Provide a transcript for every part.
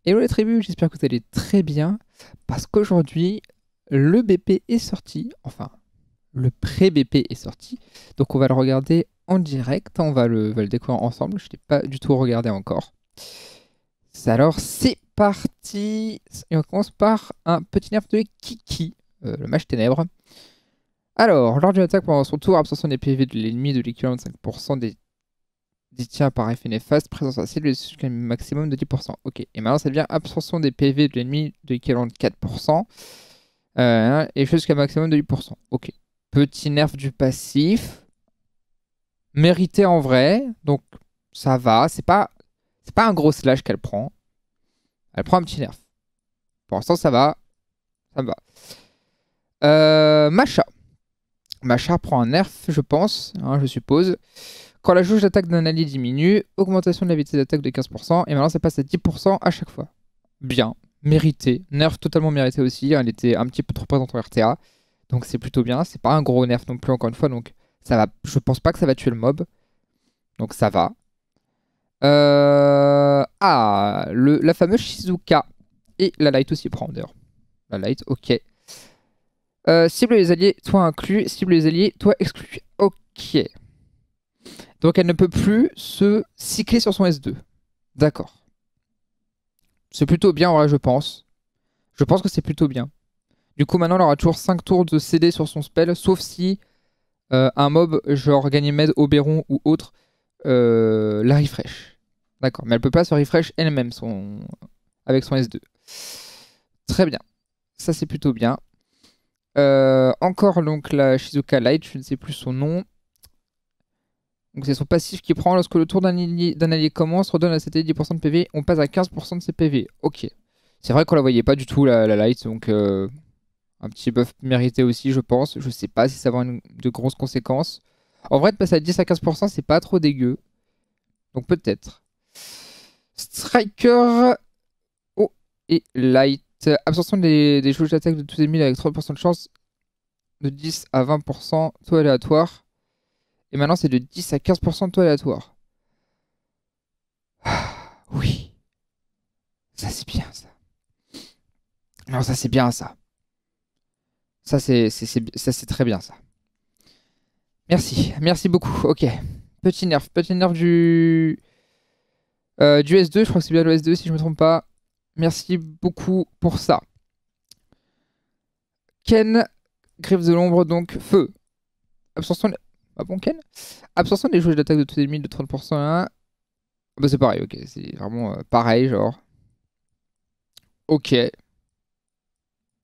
Hello les tribus, j'espère que vous allez très bien. Parce qu'aujourd'hui, le BP est sorti. Enfin, le pré-BP est sorti. Donc on va le regarder en direct. On va le découvrir ensemble. Je ne l'ai pas du tout regardé encore. Alors c'est parti. Et on commence par un petit nerf de Kiki, le mage ténèbres. Alors, lors d'une attaque pendant son tour, absorption des PV de l'ennemi de l'équivalent de 5% des tiens par effet néfaste, présence à cible jusqu'à un maximum de 10%. Ok, et maintenant ça devient absorption des PV de l'ennemi de l'équivalent de 4%, et jusqu'à un maximum de 8%. Ok, petit nerf du passif, mérité en vrai, donc ça va, c'est pas un gros slash qu'elle prend. Elle prend un petit nerf. Pour l'instant ça va, ça me va. Macha prend un nerf, je pense, hein, je suppose. Quand la jauge d'attaque d'un allié diminue, augmentation de la vitesse d'attaque de 15%, et maintenant ça passe à 10% à chaque fois. Bien, mérité, nerf totalement mérité aussi, elle était un petit peu trop présente en RTA, donc c'est plutôt bien, c'est pas un gros nerf non plus encore une fois, donc ça va, je pense pas que ça va tuer le mob, donc ça va. La fameuse Shizuka, et la light aussi prend d'ailleurs, la light, ok. Cible les alliés, toi inclus, cible les alliés, toi exclu, ok. Donc elle ne peut plus se cycler sur son S2. D'accord. C'est plutôt bien, ouais, je pense. Je pense que c'est plutôt bien. Du coup, maintenant, elle aura toujours 5 tours de CD sur son spell, sauf si un mob, genre Ganymède, Oberon ou autre, la refresh. D'accord. Mais elle peut pas se refresh elle-même avec son S2. Très bien. Ça, c'est plutôt bien. Encore donc la Shizuka Light, je ne sais plus son nom. Donc c'est son passif qui prend lorsque le tour d'un allié commence, redonne à cet allié 10% de PV, on passe à 15% de ses PV. Ok. C'est vrai qu'on la voyait pas du tout la light, donc un petit buff mérité aussi je pense. Je sais pas si ça va avoir de grosses conséquences. En vrai de passer à 10 à 15% c'est pas trop dégueu. Donc peut-être. Striker. Oh, et light. Absorption des jauges d'attaque de tous ennemis avec 30% de chance de 10 à 20%, taux aléatoire. Et maintenant c'est de 10 à 15% de taux aléatoire. Oui. Ça c'est bien ça. Non, ça c'est bien ça. Ça c'est très bien ça. Merci, merci beaucoup. Ok. Petit nerf du S2. Je crois que c'est bien le S2 si je me trompe pas. Merci beaucoup pour ça. Ken, griffe de l'ombre donc feu. Absorption. Ah bon Ken? Absorption des jauges d'attaque de tous les ennemis de 30%. Là. Bah c'est pareil. Ok, c'est vraiment pareil genre. Ok,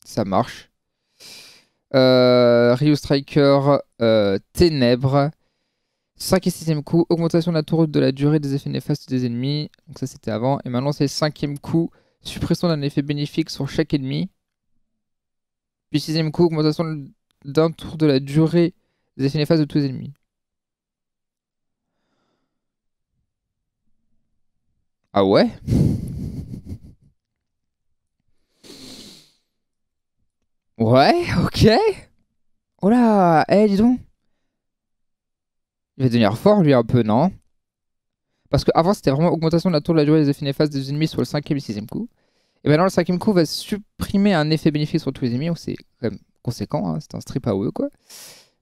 ça marche. Ryu Striker, Ténèbres. 5 et 6ème coup, augmentation de la tour de la durée des effets néfastes des ennemis. Donc ça c'était avant. Et maintenant c'est 5ème coup, suppression d'un effet bénéfique sur chaque ennemi. Puis 6ème coup, augmentation d'un tour de la durée des effets néfastes de tous les ennemis. Ah ouais? Ouais, ok. Oh là, dis donc. Il va devenir fort lui un peu, non? Parce qu'avant c'était vraiment augmentation de la tour de la durée des effets néfastes des ennemis sur le 5ème et 6ème coup. Et maintenant le 5ème coup va supprimer un effet bénéfique sur tous les ennemis. Donc c'est quand même conséquent, hein. C'est un strip AOE quoi.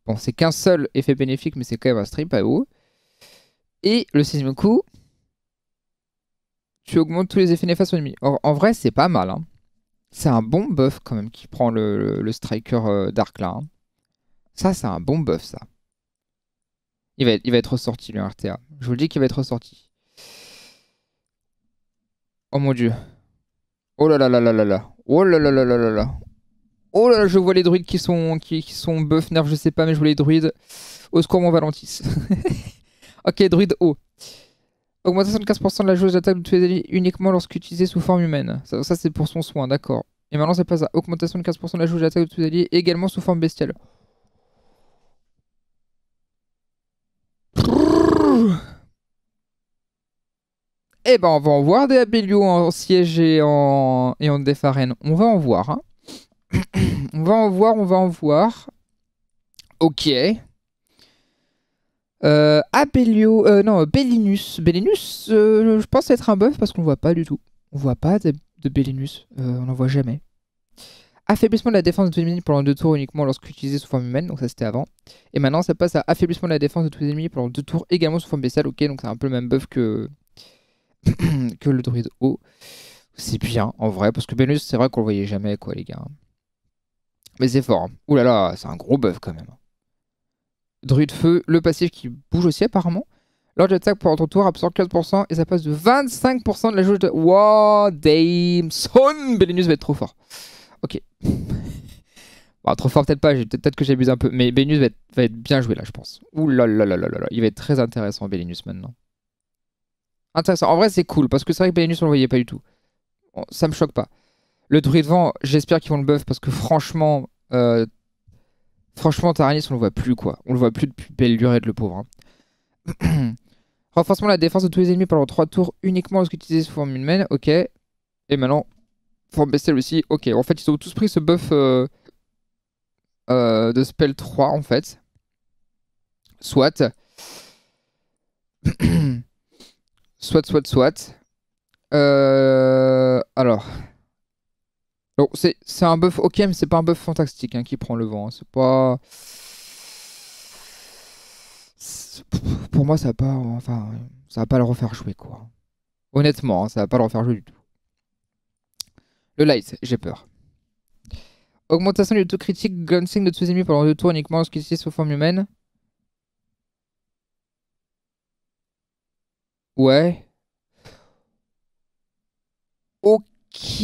Bon, c'est qu'un seul effet bénéfique, mais c'est quand même un strip AOE. Et le 6ème coup, tu augmentes tous les effets néfastes sur l'ennemi. En vrai, c'est pas mal, hein. C'est un bon buff quand même qui prend le striker Dark là, hein. Ça, c'est un bon buff, ça. Il va être ressorti, le RTA. Je vous le dis qu'il va être ressorti. Oh mon dieu. Oh là là là là là là. Oh là là là là là là. Oh là là, je vois les druides qui sont buff, nerf, je sais pas, mais je vois les druides. Au secours, mon Valentis. Ok, druide haut. Augmentation de 15% de la jauge d'attaque de tous les alliés uniquement lorsqu'utilisé sous forme humaine. Ça c'est pour son soin, d'accord. Et maintenant, ça passe à augmentation de 15% de la jauge d'attaque de tous les alliés également sous forme bestiale. Eh ben, on va en voir des Abelio en siège et en def arène. On va en voir, hein. On va en voir, on va en voir. Ok. Abelio, non, Bellinus. Bellinus, je pense être un buff parce qu'on le voit pas du tout. On voit pas de Bellinus. On n'en voit jamais. Affaiblissement de la défense de tous les ennemis pendant 2 tours uniquement lorsqu'utilisé sous forme humaine. Donc ça c'était avant. Et maintenant ça passe à affaiblissement de la défense de tous les ennemis pendant 2 tours également sous forme bestiale. Ok, donc c'est un peu le même buff que, que le druide haut. C'est bien en vrai, parce que Bellinus c'est vrai qu'on le voyait jamais quoi les gars. Mais c'est fort. Hein. Ouh là là, c'est un gros buff quand même. Druide feu, le passif qui bouge aussi apparemment. Lors de l'attaque pendant ton tour, absorbe 15% et ça passe de 25% de la jauge de... Wow, damn, son Bellinus va être trop fort. Ok. Bon, trop fort peut-être pas, peut-être que j'abuse un peu. Mais Bellinus va être bien joué là, je pense. Ouh là là là là là là. Il va être très intéressant Bellinus maintenant. Intéressant. En vrai c'est cool, parce que c'est vrai que Bellinus on le voyait pas du tout. Bon, ça me choque pas. Le druide vent, j'espère qu'ils vont le buff, parce que franchement... Franchement, Taranis, on le voit plus quoi. On le voit plus depuis belle lurette, le pauvre. Hein. Renforcement de la défense de tous les ennemis pendant 3 tours uniquement lorsqu'utilisé sous forme humaine. Ok. Et maintenant, forme bestiale aussi. Ok. En fait, ils ont tous pris ce buff de spell 3 en fait. Soit. Soit. Alors. Donc, c'est un buff ok, mais c'est pas un buff fantastique hein, qui prend le vent. Hein. C'est pas. Pour moi, ça va pas. Enfin, ça va pas le refaire jouer quoi. Honnêtement, hein, ça va pas le refaire jouer du tout. Le light, j'ai peur. Augmentation du taux critique glancing de tous les ennemis pendant 2 tours uniquement lorsqu'il est sous forme humaine. Ouais. Ok.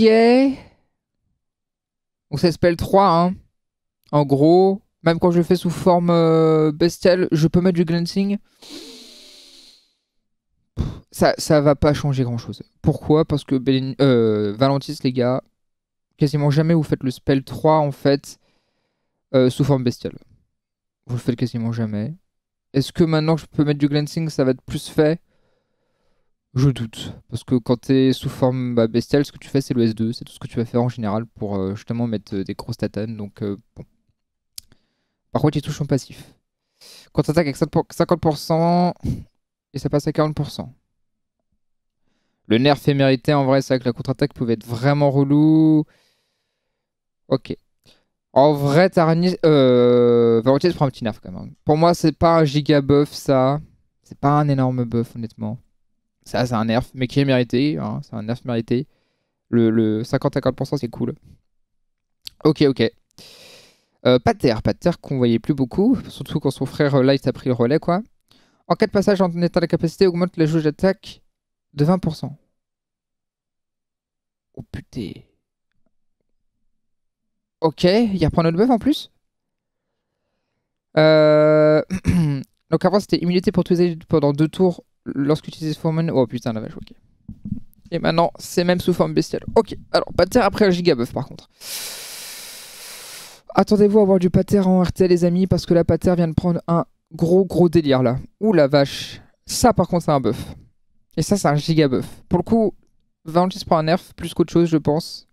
Donc ça spell 3, hein. En gros, même quand je le fais sous forme bestiale, je peux mettre du glancing. Ça va pas changer grand chose. Pourquoi? Parce que Valentis, les gars, quasiment jamais vous faites le spell 3 en fait sous forme bestiale. Vous le faites quasiment jamais. Est-ce que maintenant que je peux mettre du glancing, ça va être plus fait? Je doute. Parce que quand t'es sous forme bestiale, ce que tu fais, c'est le S2. C'est tout ce que tu vas faire en général pour justement mettre des grosses tatanes. Donc, bon. Par contre, il touche son passif. Quand t'attaques avec 50% et ça passe à 40%. Le nerf est mérité en vrai. C'est vrai que la contre-attaque pouvait être vraiment relou. Ok. En vrai, Valentier prend un petit nerf quand même. Pour moi, c'est pas un giga buff ça. C'est pas un énorme buff, honnêtement. Ça, c'est un nerf, mais qui est mérité. Hein. C'est un nerf mérité. Le 50 à 40%, c'est cool. Ok. Pater qu'on voyait plus beaucoup. Surtout quand son frère Light a pris le relais, quoi. En cas de passage en état de capacité, augmente la jauge d'attaque de 20%. Oh putain. Ok, il reprend notre buff en plus. Donc avant, c'était immunité pour tous les alliés pendant 2 tours lorsqu'utilisé sous forme... Oh putain, la vache, ok. Et maintenant, c'est même sous forme bestiale. Ok, alors, Pater après un giga buff par contre. Attendez-vous à avoir du Pater en RT les amis, parce que la Pater vient de prendre un gros délire là. Ouh la vache. Ça par contre c'est un buff. Et ça c'est un giga buff. Pour le coup, Valentis prend un nerf plus qu'autre chose je pense.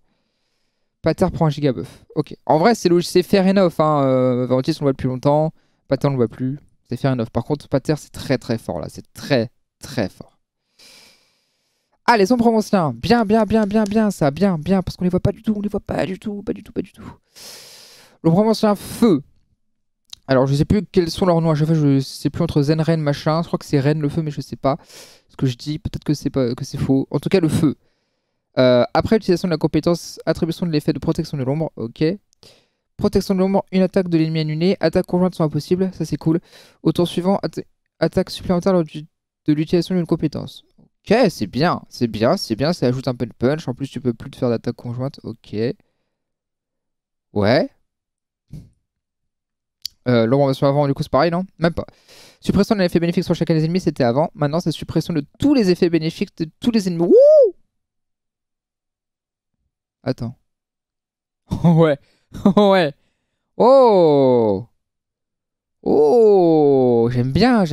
Pater prend un giga buff. Ok. En vrai c'est fair enough. Hein. Valentis on le voit depuis longtemps. Pater on le voit plus. C'est fair enough. Par contre Pater c'est très fort là. C'est très fort. Ah les ombres anciens. Bien ça. Bien. Parce qu'on les voit pas du tout. On les voit pas du tout. Pas du tout. L'ombre ancien feu. Alors, je sais plus quels sont leurs noms à chaque fois, je sais plus entre Zen, Ren, machin. Je crois que c'est Ren le feu, mais je sais pas ce que je dis. Peut-être que c'est pas que c'est faux. En tout cas, le feu. Après l'utilisation de la compétence attribution de l'effet de protection de l'ombre, ok. Protection de l'ombre, une attaque de l'ennemi annulée. Attaques conjointes sont impossibles, ça c'est cool. Au tour suivant, attaque supplémentaire lors de l'utilisation d'une compétence. Ok, c'est bien, ça ajoute un peu de punch. En plus, tu peux plus te faire d'attaque conjointe, ok. Ouais. L'ombre version avant, du coup, c'est pareil, non? Même pas. Suppression de l'effet bénéfique sur chacun des ennemis, c'était avant. Maintenant, c'est suppression de tous les effets bénéfiques de tous les ennemis. Wouh! Attends. Ouais. Ouais. Oh! Oh! J'aime bien.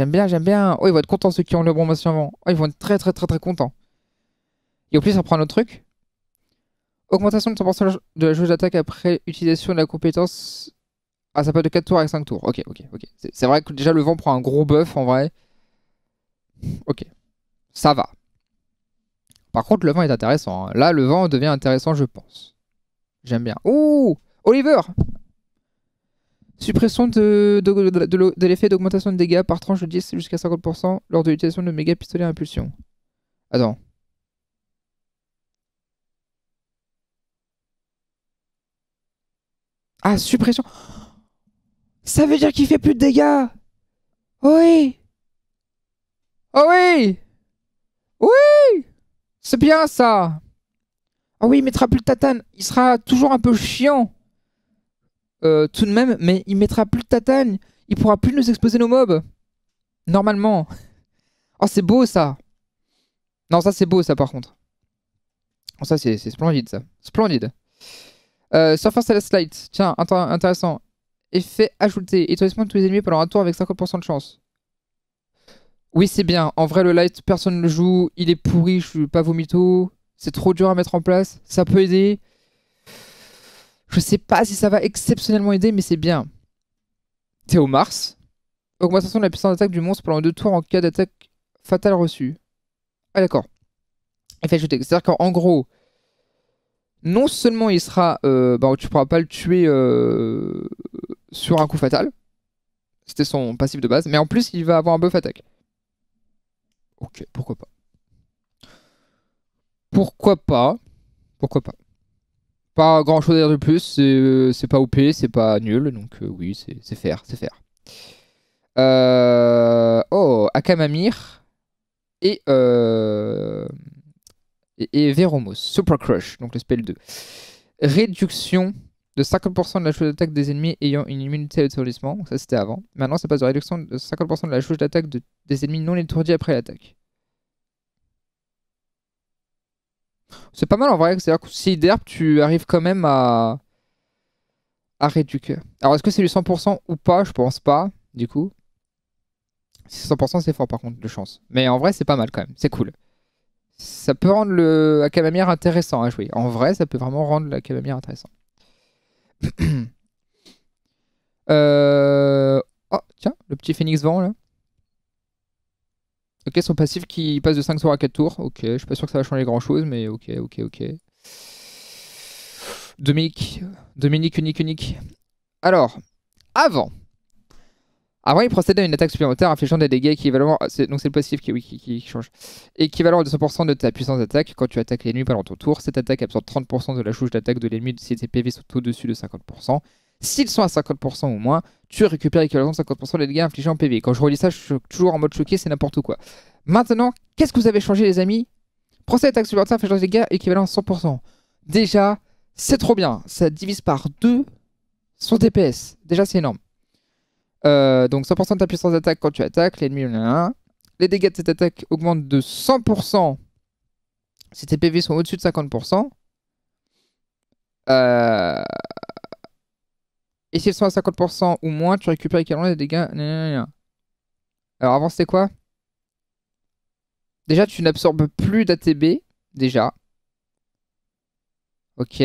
Oh, ils vont être contents ceux qui ont le bon version avant. Oh, ils vont être très contents. Et en plus, on prend un autre truc. Augmentation de 100% de la jauge d'attaque après utilisation de la compétence. Ah, ça peut être de 4 tours avec 5 tours. Ok. C'est vrai que déjà le vent prend un gros buff en vrai. Ok. Ça va. Par contre, le vent est intéressant, hein. Là, le vent devient intéressant, je pense. J'aime bien. Ouh, Oliver! Suppression de l'effet d'augmentation de dégâts par tranche de 10 jusqu'à 50% lors de l'utilisation de méga pistolet à impulsion. Attends. Ah, suppression. Ça veut dire qu'il fait plus de dégâts. Oh oui. Oh oui. Oui. C'est bien ça. Oh oui, il mettra plus de tatane. Il sera toujours un peu chiant. Tout de même, mais il mettra plus de tatane. Il pourra plus nous exposer nos mobs. Normalement. Oh, c'est beau ça. Non, ça c'est beau ça par contre. Oh, ça c'est splendide ça. Splendide. Surfer Celeste Light. Tiens, intéressant. Effet ajouté. Étourdissement de tous les ennemis pendant un tour avec 50% de chance. Oui, c'est bien. En vrai, le light, personne ne le joue. Il est pourri, je suis pas vomito. C'est trop dur à mettre en place. Ça peut aider. Je sais pas si ça va exceptionnellement aider, mais c'est bien. Théo Mars. Augmentation de la puissance d'attaque du monstre pendant 2 tours en cas d'attaque fatale reçue. Ah, d'accord. Effet ajouté. C'est-à-dire qu'en gros, non seulement il sera. Bah, tu pourras pas le tuer sur un coup fatal. C'était son passif de base. Mais en plus, il va avoir un buff attaque. Ok, pourquoi pas. Pourquoi pas. Pourquoi pas. Pas grand chose à dire de plus, c'est pas OP, c'est pas nul, donc oui, c'est faire, c'est faire. Oh, Akamamir et, et Veromos, Super Crush, donc le spell 2. Réduction de 50% de la jauge d'attaque des ennemis ayant une immunité à l'étourdissement, donc ça c'était avant. Maintenant ça passe de réduction de 50% de la jauge d'attaque des ennemis non étourdis après l'attaque. C'est pas mal en vrai, c'est-à-dire que si derp, tu arrives quand même à réduire. Alors est-ce que c'est du 100% ou pas? Je pense pas, du coup. Si c'est 100% c'est fort par contre, de chance. Mais en vrai c'est pas mal quand même, c'est cool. Ça peut rendre le Akamamir intéressant à jouer. En vrai ça peut vraiment rendre l'Akamamir intéressant. Oh tiens, le petit Phoenix Vent là. Ok, son passif qui passe de 5 tours à 4 tours. Ok, je suis pas sûr que ça va changer grand chose, mais ok, ok, ok. Dominique unique. Alors, avant. Avant, il procède à une attaque supplémentaire infligeant des dégâts équivalents. Donc, c'est le passif qui change. Équivalent de 100% de ta puissance d'attaque. Quand tu attaques l'ennemi pendant ton tour, cette attaque absorbe 30% de la jauge d'attaque de l'ennemi si tes PV sont au-dessus de 50%. S'ils sont à 50% ou moins, tu récupères l'équivalent de 50% des dégâts infligés en PV. Quand je relis ça, je suis toujours en mode choqué, c'est n'importe quoi. Maintenant, qu'est-ce que vous avez changé, les amis? Procède à attaque supplémentaire infligeant des dégâts équivalent à 100%. Déjà, c'est trop bien. Ça divise par 2 son DPS. Déjà, c'est énorme. Donc 100% de ta puissance d'attaque quand tu attaques, l'ennemi. Les dégâts de cette attaque augmentent de 100% si tes PV sont au-dessus de 50%. Et s'ils sont à 50% ou moins, tu récupères également les dégâts. Alors avant c'était quoi? Déjà tu n'absorbes plus d'ATB. Déjà. Ok.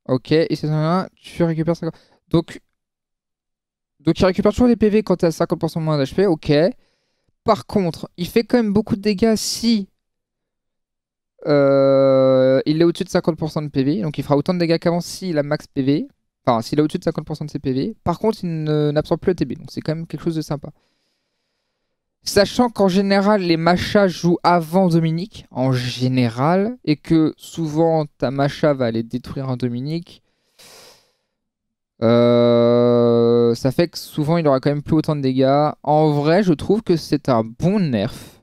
Ok. Et c'est ça, tu récupères 50%. Donc il récupère toujours les PV quand tu as 50% moins d'HP. Ok. Par contre, il fait quand même beaucoup de dégâts si il est au-dessus de 50% de PV. Donc il fera autant de dégâts qu'avant s'il a max PV. Enfin, s'il est au-dessus de 50% de ses PV. Par contre, il n'absorbe plus ATB. Donc c'est quand même quelque chose de sympa. Sachant qu'en général, les machas jouent avant Dominique. En général. Et que souvent, ta macha va aller détruire un Dominique. Ça fait que souvent, il aura quand même plus autant de dégâts. En vrai, je trouve que c'est un bon nerf.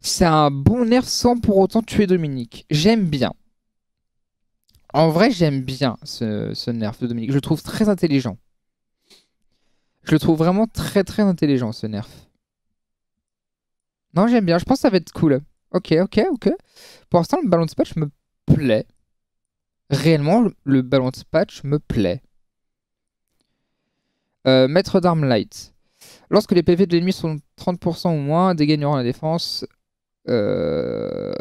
C'est un bon nerf sans pour autant tuer Dominique. J'aime bien. En vrai, j'aime bien ce nerf de Dominique. Je le trouve très intelligent. Je le trouve vraiment très très intelligent, ce nerf. Non, j'aime bien. Je pense que ça va être cool. Ok, ok, ok. Pour l'instant, le ballon de patch me plaît. Réellement, le ballon de patch me plaît. Maître d'armes light. Lorsque les PV de l'ennemi sont 30% ou moins, dégâts ignorant la défense. Ça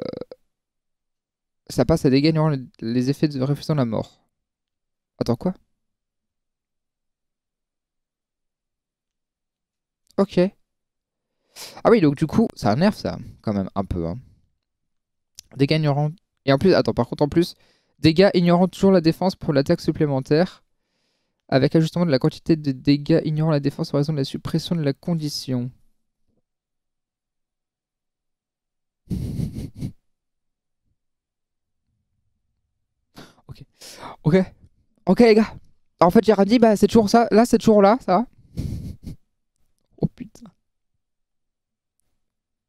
passe à dégâts ignorant les effets de refusant la mort. Attends, quoi? Ok. Ah oui, donc du coup, ça nerf ça, quand même, un peu. Hein. Dégâts ignorants. Et en plus, attends, par contre, en plus, dégâts ignorant toujours la défense pour l'attaque supplémentaire. Avec ajustement de la quantité de dégâts ignorant la défense en raison de la suppression de la condition. Ok. Ok. Ok, les gars. En fait, j'ai rien dit, bah c'est toujours ça. Là, c'est toujours là, ça. Oh putain.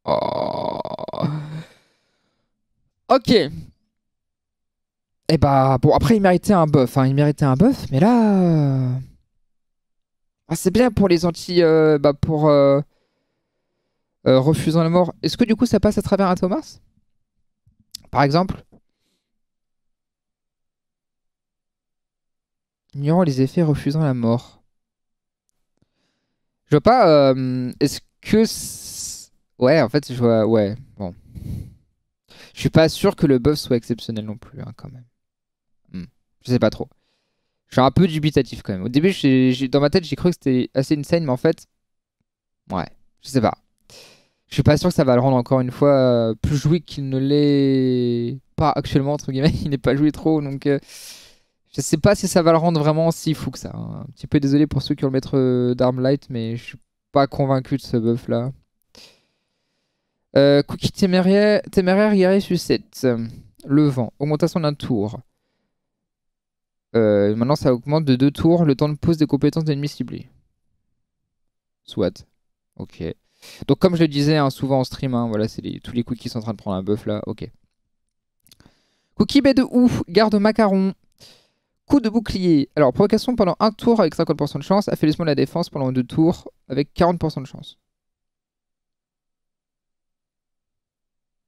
Oh. Ok. Et bah, bon, après, il méritait un buff. Hein. Il méritait un buff, mais là. Ah, c'est bien pour les anti. Bah, pour refusant la mort. Est-ce que du coup, ça passe à travers un Thomas? Par exemple, ignorant les effets refusant la mort. Je vois pas. Est-ce que. Ouais, en fait, je vois. Ouais, bon. Je suis pas sûr que le buff soit exceptionnel non plus, hein, quand même. Hmm. Je sais pas trop. Je suis un peu dubitatif quand même. Au début, dans ma tête, j'ai cru que c'était assez insane, mais en fait, ouais, je sais pas. Je suis pas sûr que ça va le rendre encore une fois plus joué qu'il ne l'est pas actuellement, entre guillemets. Il n'est pas joué trop, donc je sais pas si ça va le rendre vraiment si fou que ça. Hein. Un petit peu désolé pour ceux qui ont le maître d'armes light, mais je suis pas convaincu de ce buff là. Cookie téméraire guerrier sucette. Le vent. Augmentation d'un tour. Maintenant, ça augmente de 2 tours le temps de pause des compétences d'ennemis ciblés. Soit. Ok. Donc, comme je le disais hein, souvent en stream, hein, voilà, c'est tous les cookies sont en train de prendre un buff là. Ok. Cookie baie de ouf. Garde macaron. Coup de bouclier. Alors, provocation pendant un tour avec 50% de chance. Affaiblissement de la défense pendant 2 tours avec 40% de chance.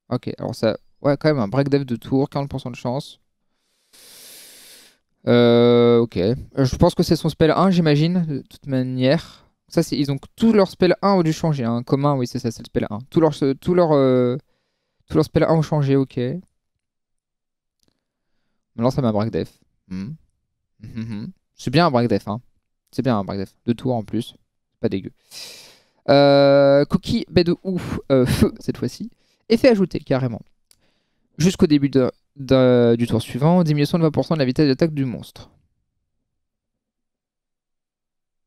Ok. Alors, ça. Ouais, quand même, un break dev de tour, 40% de chance. Ok. Je pense que c'est son spell 1, j'imagine, de toute manière. Ça, ils ont tous leurs spell 1 ont dû changer. Hein. Commun, oui, c'est ça, c'est le spell 1. Tous leurs spell 1 ont changé, ok. Maintenant, ça m'a break def. Hmm. C'est bien un break def, hein. C'est bien un break def. 2 tours en plus. Pas dégueu. Cookie, baie de ouf, feu cette fois-ci. Effet ajouté, carrément. Jusqu'au début du tour suivant, diminution de 20% de la vitesse d'attaque du monstre.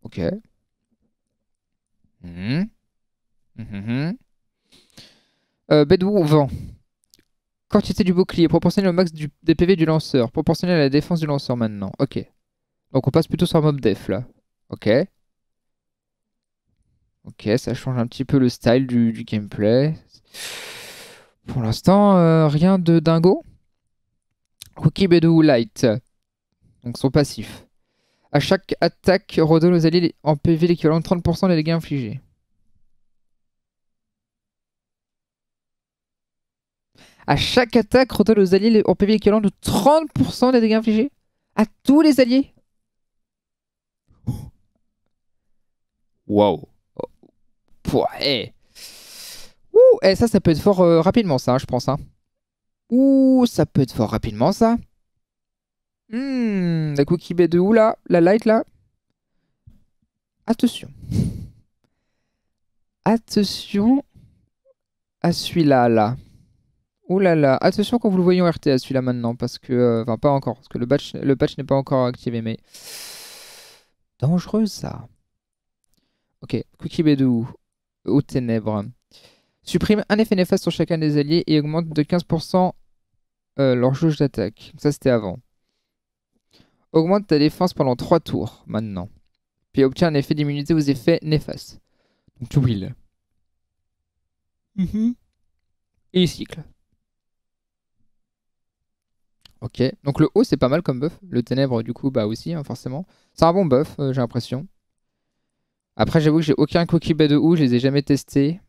Ok. Mhm. Mhm. Bedou, vent. Quantité du bouclier, proportionnel au max des PV du lanceur. Proportionnel à la défense du lanceur maintenant. Ok. Donc on passe plutôt sur mob def là. Ok. Ok, ça change un petit peu le style du gameplay. Pour l'instant, rien de dingo. Cookie Bedou Light. Donc son passif. À chaque attaque, redonne aux alliés en PV l'équivalent de 30% des dégâts infligés. À chaque attaque, redonne aux alliés en PV l'équivalent de 30% des dégâts infligés. À tous les alliés. Wow. Ouais. Ouh, ça peut être fort rapidement, ça, hein, je pense. Hein. Ouh, ça peut être fort rapidement, ça. La cookie baie de où, là? La light, là? Attention. Attention à celui-là, là. Ouh là là. Attention quand vous le voyez en RTA, celui-là, maintenant. Parce que... Enfin, pas encore. Parce que le patch n'est pas encore activé, mais... Dangereux, ça. Ok. Cookie baie de où? Aux ténèbres. Supprime un effet néfaste sur chacun des alliés et augmente de 15% leur jauge d'attaque. Ça, c'était avant. Augmente ta défense pendant 3 tours, maintenant. Puis obtient un effet d'immunité aux effets néfastes. Donc, will. Et il cycle. Ok. Donc, le haut, c'est pas mal comme buff. Le ténèbre, du coup, bah aussi, hein, forcément. C'est un bon buff, j'ai l'impression. Après, j'avoue que j'ai aucun cookie bas de haut, je les ai jamais testés.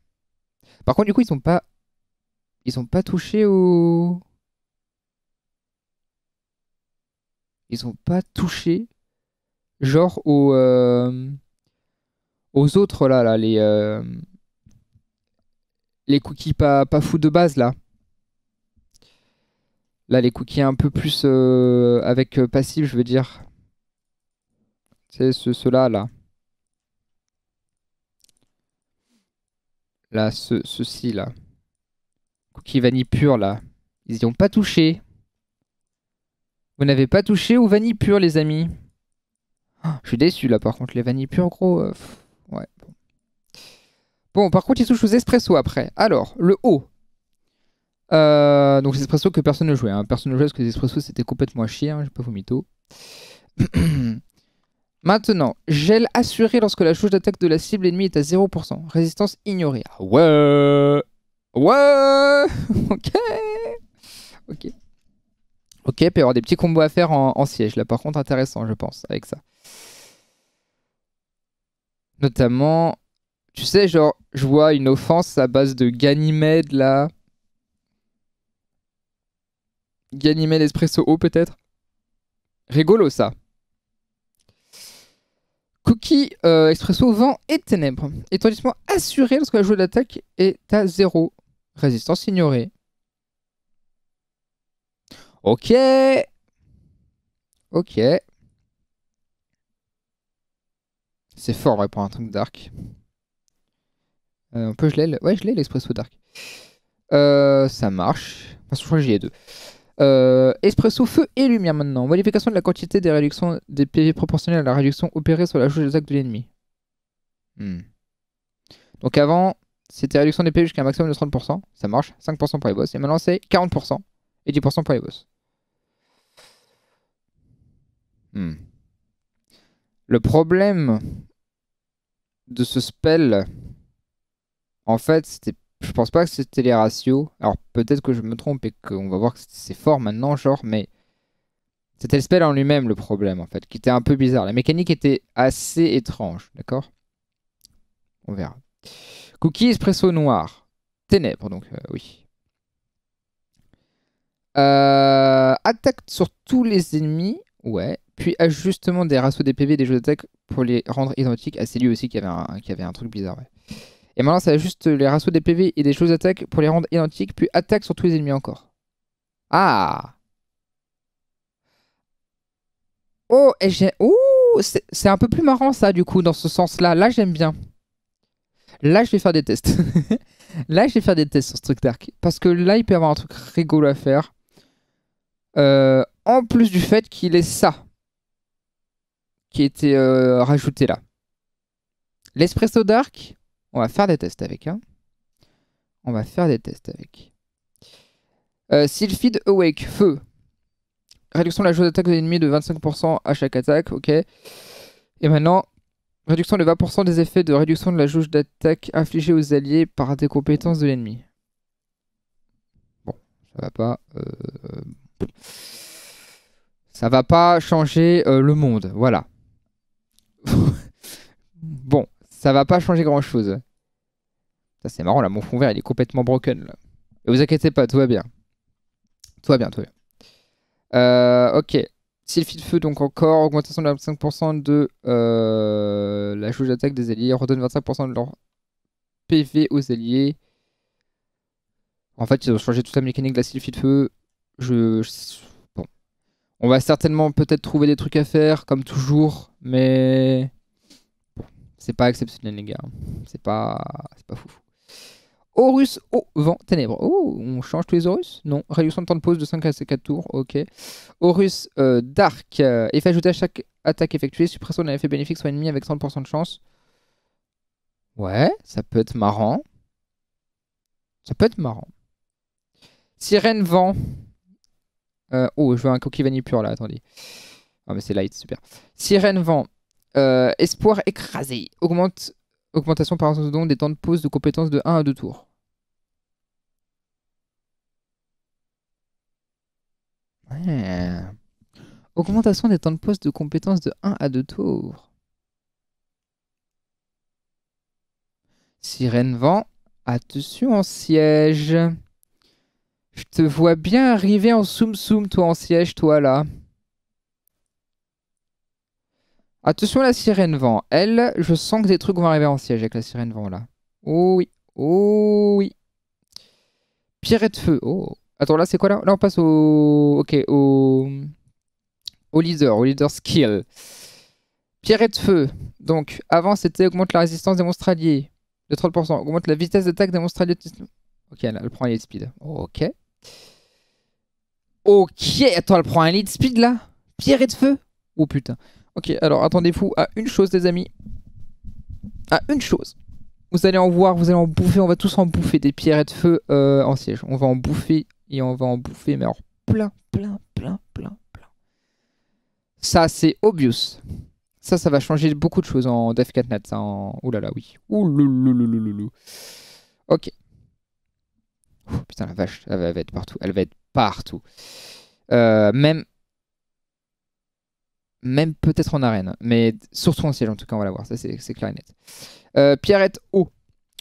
Par contre, du coup, ils sont pas. Ils sont pas touchés au. Ils ont pas touché. Genre aux autres, là, les cookies pas fous de base, là. Là, les cookies un peu plus avec passif, je veux dire. C'est ceux-là, là. Là, ceux-ci, là. Cookie vanille pur, là. Ils y ont pas touché. Vous n'avez pas touché aux vanilles pures, les amis. Ah, je suis déçu, là, par contre. Les vanilles pures, gros. Ouais. Bon, par contre, ils touchent aux espresso après. Alors, le haut. Donc, les espresso que personne ne jouait. Hein. Personne ne jouait parce que les espresso, c'était complètement à chier. Hein. J'ai pas vous mytho. Maintenant, gel assuré lorsque la jauge d'attaque de la cible ennemie est à 0%. Résistance ignorée. Ah ouais. Ouais. Ok. Ok. Ok, il peut y avoir des petits combos à faire en siège. Là, par contre, intéressant, je pense, avec ça. Notamment, tu sais, genre, je vois une offense à base de Ganymède, là. Ganymède Espresso eau, peut-être. Rigolo, ça. Cookie Espresso vent et ténèbres. Étourdissement assuré lorsque la jauge d'attaque est à 0. Résistance ignorée. Ok. Ok. C'est fort, ouais, pour un truc dark. On peut geler ouais, je l'ai l'espresso dark. Ça marche. Enfin, je crois que j'y ai deux. Espresso feu et lumière maintenant. Modification de la quantité des réductions des PV proportionnelle à la réduction opérée sur la jauge d'attaque de l'ennemi. Donc avant, c'était réduction des PV jusqu'à un maximum de 30%. Ça marche. 5% pour les boss. Et maintenant, c'est 40% et 10% pour les boss. Le problème de ce spell, en fait, c'était, je pense pas que c'était les ratios. Alors peut-être que je me trompe et qu'on va voir que c'est fort maintenant, genre, mais c'était le spell en lui-même le problème, en fait, qui était un peu bizarre. La mécanique était assez étrange, d'accord? On verra. Cookie espresso noir. Ténèbres, donc oui. Attaque sur tous les ennemis, ouais. Puis ajustement des ratios des PV et des jeux d'attaque pour les rendre identiques. Ah, c'est lui aussi qui avait un truc bizarre, ouais. Et maintenant, ça ajuste les ratios des PV et des choses d'attaque pour les rendre identiques, puis attaque sur tous les ennemis encore. Ah! Oh, et j'ai... Ouh, c'est un peu plus marrant ça, du coup, dans ce sens-là. Là, j'aime bien. Là, je vais faire des tests. Là, je vais faire des tests sur ce truc dark. Parce que là, il peut y avoir un truc rigolo à faire. En plus du fait qu'il est ça qui a été rajouté là. L'espresso dark, on va faire des tests avec. Hein. On va faire des tests avec. Sylphid Awake, feu. Réduction de la jauge d'attaque de l'ennemi de 25% à chaque attaque, ok. Et maintenant, réduction de 20% des effets de réduction de la jauge d'attaque infligée aux alliés par des compétences de l'ennemi. Bon, ça va pas... Ça va pas changer le monde, voilà. Bon, ça va pas changer grand chose. Ça c'est marrant là, mon fond vert il est complètement broken là. Et vous inquiétez pas, tout va bien. Tout va bien, tout va bien. Ok. Sylphie de feu donc encore, augmentation de 25% de la jauge d'attaque des alliés, redonne 25% de leur PV aux alliés. En fait, ils ont changé toute la mécanique de la Sylphie de feu. Bon. On va certainement peut-être trouver des trucs à faire, comme toujours, mais... C'est pas exceptionnel, les gars. C'est pas fou. Horus au vent ténèbres. Oh, on change tous les Horus? Non. Réduction de temps de pause de 5 à 4 tours. Ok. Horus Dark. Effet ajouté à chaque attaque effectuée. Suppression d'un effet bénéfique soit ennemi avec 30% de chance. Ouais, ça peut être marrant. Ça peut être marrant. Sirène vent. Oh, je veux un coquille vanille pur là, attendez. Ah, mais c'est light, super. Sirène vent. Espoir écrasé. Augmentation par don des temps de pause de compétences de 1 à 2 tours. Ouais. Augmentation des temps de pause de compétences de 1 à 2 tours. Sirène vent. Attention en siège. Je te vois bien arriver en soum soum, toi en siège, toi là. Attention à la sirène vent. Elle, je sens que des trucs vont arriver en siège avec la sirène vent là. Oh oui. Oh oui. Pierret de feu. Oh. Attends, là c'est quoi là? Là on passe au... Ok, au leader skill. Pierret de feu. Donc avant c'était augmente la résistance des monstres alliés. de 30%. Augmente la vitesse d'attaque des monstres alliés. Ok, elle prend un lead speed. Ok. Ok, attends, elle prend un lead speed là? Pierre et de feu? Oh putain. Ok, alors attendez-vous à une chose, les amis. À une chose. Vous allez en voir, vous allez en bouffer, on va tous en bouffer des pierres de feu en siège. On va en bouffer et on va en bouffer, mais alors plein, plein, plein, plein, plein. Ça, c'est obvious. Ça va changer beaucoup de choses en Deathcatnat. Ouh là là, oui. Ouh loulou. Ok. Ouh, putain, la vache, elle va être partout. Elle va être partout. Même peut-être en arène, mais surtout en siège en tout cas, on va la voir. Ça, c'est clair et net. Pierrette eau.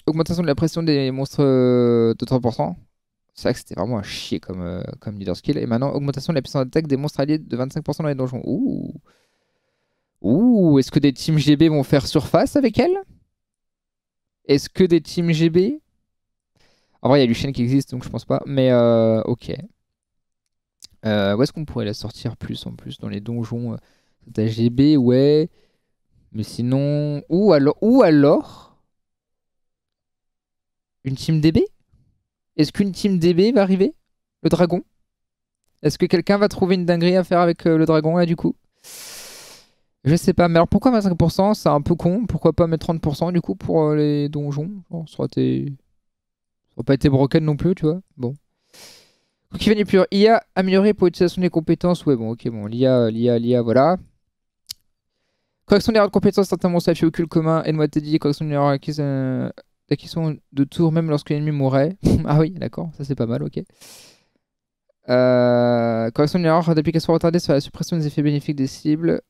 Augmentation de la pression des monstres de 30%. C'est vrai que c'était vraiment à chier comme leader skill. Et maintenant, augmentation de la puissance d'attaque des monstres alliés de 25% dans les donjons. Ouh. Ouh, est-ce que des teams GB vont faire surface avec elle? Est-ce que des teams GB... En vrai, il y a Lucien qui existe, donc je pense pas. Mais ok. Où est-ce qu'on pourrait la sortir plus en plus? Dans les donjons GB, ouais. Mais sinon... Ou alors... Une team DB? Est-ce qu'une team DB va arriver? Le dragon? Est-ce que quelqu'un va trouver une dinguerie à faire avec le dragon là du coup? Je sais pas, mais alors pourquoi 25%? C'est un peu con. Pourquoi pas mettre 30% du coup pour les donjons? Bon, ça aurait pas été broken non plus, tu vois. Bon. Cookie Vanille Pure. IA améliorée pour l'utilisation des compétences. Ouais, bon, ok, bon. L'IA, voilà. Correction d'erreur de compétences, certains monstres affichés occultes communs. Et Teddy, correction d'erreur d'acquisition de tour même lorsque l'ennemi mourrait. Ah oui, d'accord, ça c'est pas mal, ok. Correction de l'erreur d'application retardée sur la suppression des effets bénéfiques des cibles.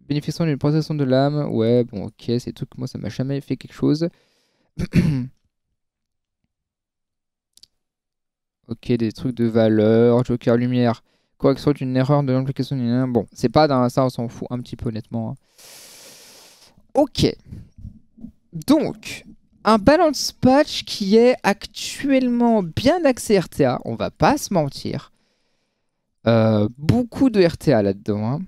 Bénéficiant d'une protection de l'âme. Ouais, bon, ok, c'est tout que moi ça m'a jamais fait quelque chose. Ok, des trucs de valeur. Joker lumière. Correction d'une erreur de l'application d'une... Bon, c'est pas dans ça, on s'en fout un petit peu honnêtement. Ok. Donc, un balance patch qui est actuellement bien axé RTA. On va pas se mentir. Beaucoup de RTA là-dedans. Hein.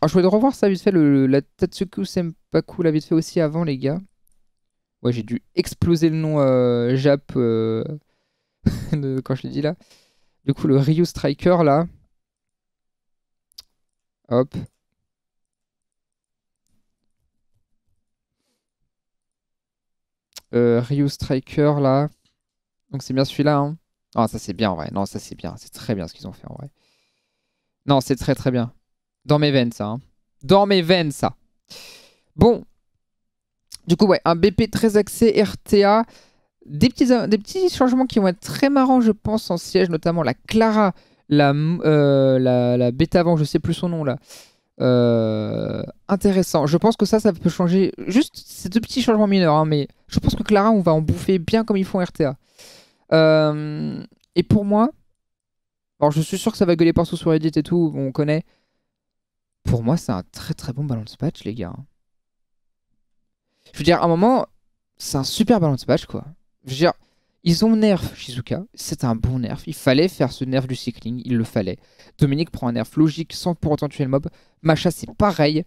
Alors, je voulais revoir ça vite fait. La Tatsuku Senpaku l'a vite fait aussi avant, les gars. Ouais, j'ai dû exploser le nom Jap quand je l'ai dit là. Du coup, le Ryu Striker là. Hop. Ryu Striker là. Donc c'est bien celui-là. Hein. Ah, ça c'est bien en vrai. Non, ça c'est bien. C'est très bien ce qu'ils ont fait en vrai. Non, c'est très très bien. Dans mes veines ça. Hein. Dans mes veines ça. Bon. Du coup, ouais, un BP très axé RTA. Des petits changements qui vont être très marrants, je pense, en siège, notamment la Clara, la bêta avant, je sais plus son nom là. Intéressant. Je pense que ça peut changer. Juste ces deux petits changements mineurs, hein, mais je pense que Clara, on va en bouffer bien comme ils font RTA. Et pour moi, alors je suis sûr que ça va gueuler partout sur Reddit et tout, on connaît. Pour moi, c'est un très très bon balance patch, les gars. Je veux dire, à un moment, c'est un super balance patch, quoi. Je veux dire, ils ont nerf Shizuka, c'est un bon nerf. Il fallait faire ce nerf du cycling, il le fallait. Dominique prend un nerf logique sans pour autant tuer le mob. Macha, c'est pareil.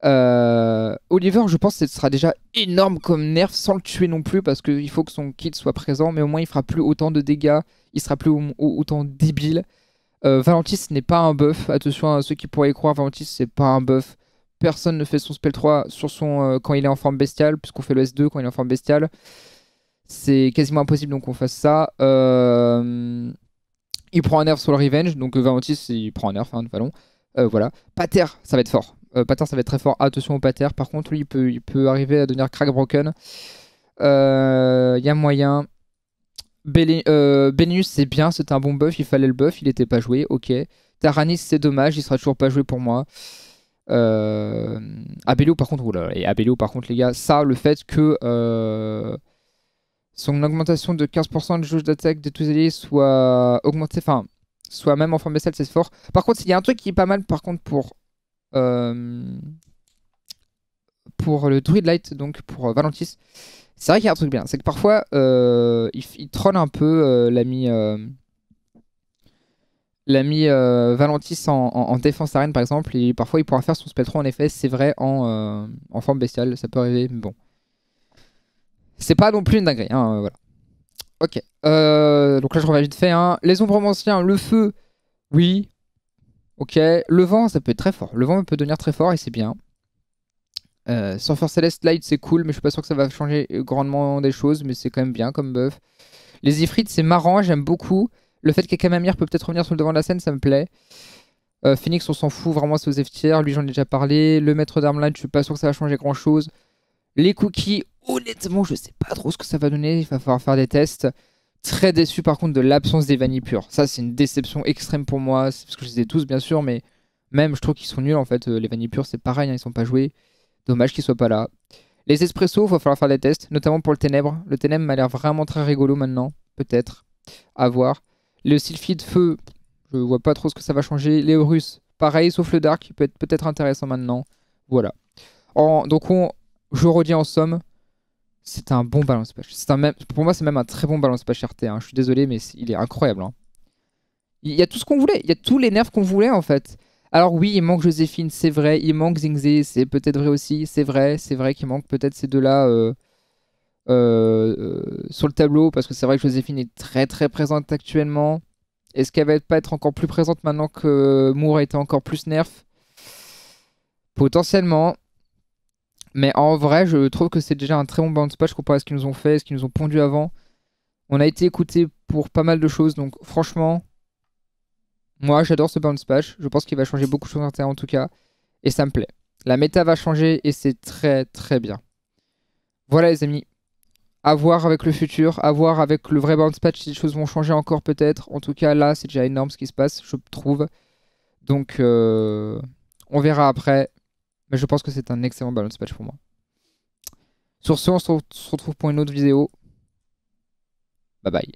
Oliver, je pense que ce sera déjà énorme comme nerf sans le tuer non plus parce qu'il faut que son kit soit présent, mais au moins il fera plus autant de dégâts, il sera plus autant débile. Valentis n'est pas un buff, attention à ceux qui pourraient y croire, Valentis c'est pas un buff. Personne ne fait son spell 3 sur quand il est en forme bestiale, puisqu'on fait le S2 quand il est en forme bestiale. C'est quasiment impossible donc qu'on fasse ça. Il prend un nerf sur le revenge, donc Valentis il prend un nerf, hein, Valon. Voilà. Pater, ça va être fort. Pater, ça va être très fort. Attention au Pater. Par contre, lui, il peut arriver à devenir crack broken. Il y a moyen. Benius, c'est bien, c'était un bon buff. Il fallait le buff, il n'était pas joué. Ok. Taranis, c'est dommage, il sera toujours pas joué pour moi. Abelio, par contre, oula, et Abelio, par contre, les gars, ça, le fait que son augmentation de 15% de jauge d'attaque de tous les alliés soit augmentée, enfin, soit même en forme bestiale, c'est fort. Par contre, il y a un truc qui est pas mal, par contre, pour le Druid Light, donc pour Valentis. C'est vrai qu'il y a un truc bien, c'est que parfois, il troll un peu l'ami Valentis en défense arène, par exemple, et parfois, il pourra faire son spell 3, en effet, c'est vrai, en forme bestiale, ça peut arriver, mais bon. C'est pas non plus une dinguerie, hein, voilà. Ok. Donc là, je reviens vite fait. Hein. Les ombres anciens, le feu, oui. Ok. Le vent, ça peut être très fort. Le vent peut devenir très fort et c'est bien. Surfer Celeste Light, c'est cool, mais je suis pas sûr que ça va changer grandement des choses, mais c'est quand même bien comme buff. Les Ifrits, c'est marrant, j'aime beaucoup. Le fait qu'Akamamir peut peut-être revenir sur le devant de la scène, ça me plaît. Phoenix, on s'en fout vraiment, c'est aux F tiers. Lui, j'en ai déjà parlé. Le maître d'armes line, je suis pas sûr que ça va changer grand chose. Les cookies, honnêtement, je sais pas trop ce que ça va donner. Il va falloir faire des tests. Très déçu par contre de l'absence des vanilles pures. Ça, c'est une déception extrême pour moi. C'est parce que je les ai tous, bien sûr, mais même je trouve qu'ils sont nuls en fait. Les vanilles pures, c'est pareil, hein, ils sont pas joués. Dommage qu'ils soient pas là. Les espressos, il va falloir faire des tests, notamment pour le ténèbre. Le ténèbre m'a l'air vraiment très rigolo maintenant, peut-être. À voir. Le sylphide feu, je vois pas trop ce que ça va changer. Les Horus, pareil, sauf le dark, qui peut être peut-être intéressant maintenant. Voilà. Donc je redis en somme, c'est un bon balance patch. Pour moi, c'est même un très bon balance patch RT. Hein. Je suis désolé, mais il est incroyable. Hein. Il y a tout ce qu'on voulait. Il y a tous les nerfs qu'on voulait en fait. Alors oui, il manque Joséphine, c'est vrai. Il manque Zingzé, c'est peut-être vrai aussi. C'est vrai qu'il manque peut-être ces deux-là sur le tableau. Parce que c'est vrai que Joséphine est très très présente actuellement. Est-ce qu'elle va pas être encore plus présente maintenant que Moore a été encore plus nerf? Potentiellement. Mais en vrai, je trouve que c'est déjà un très bon bounce patch comparé à ce qu'ils nous ont fait, ce qu'ils nous ont pondu avant. On a été écouté pour pas mal de choses, donc franchement, moi j'adore ce bounce patch. Je pense qu'il va changer beaucoup de choses en tout cas, et ça me plaît. La méta va changer et c'est très très bien. Voilà les amis, à voir avec le futur, à voir avec le vrai bounce patch si les choses vont changer encore peut-être. En tout cas là, c'est déjà énorme ce qui se passe, je trouve. Donc on verra après, mais je pense que c'est un excellent bounce patch pour moi. Sur ce, on se retrouve pour une autre vidéo. Bye bye.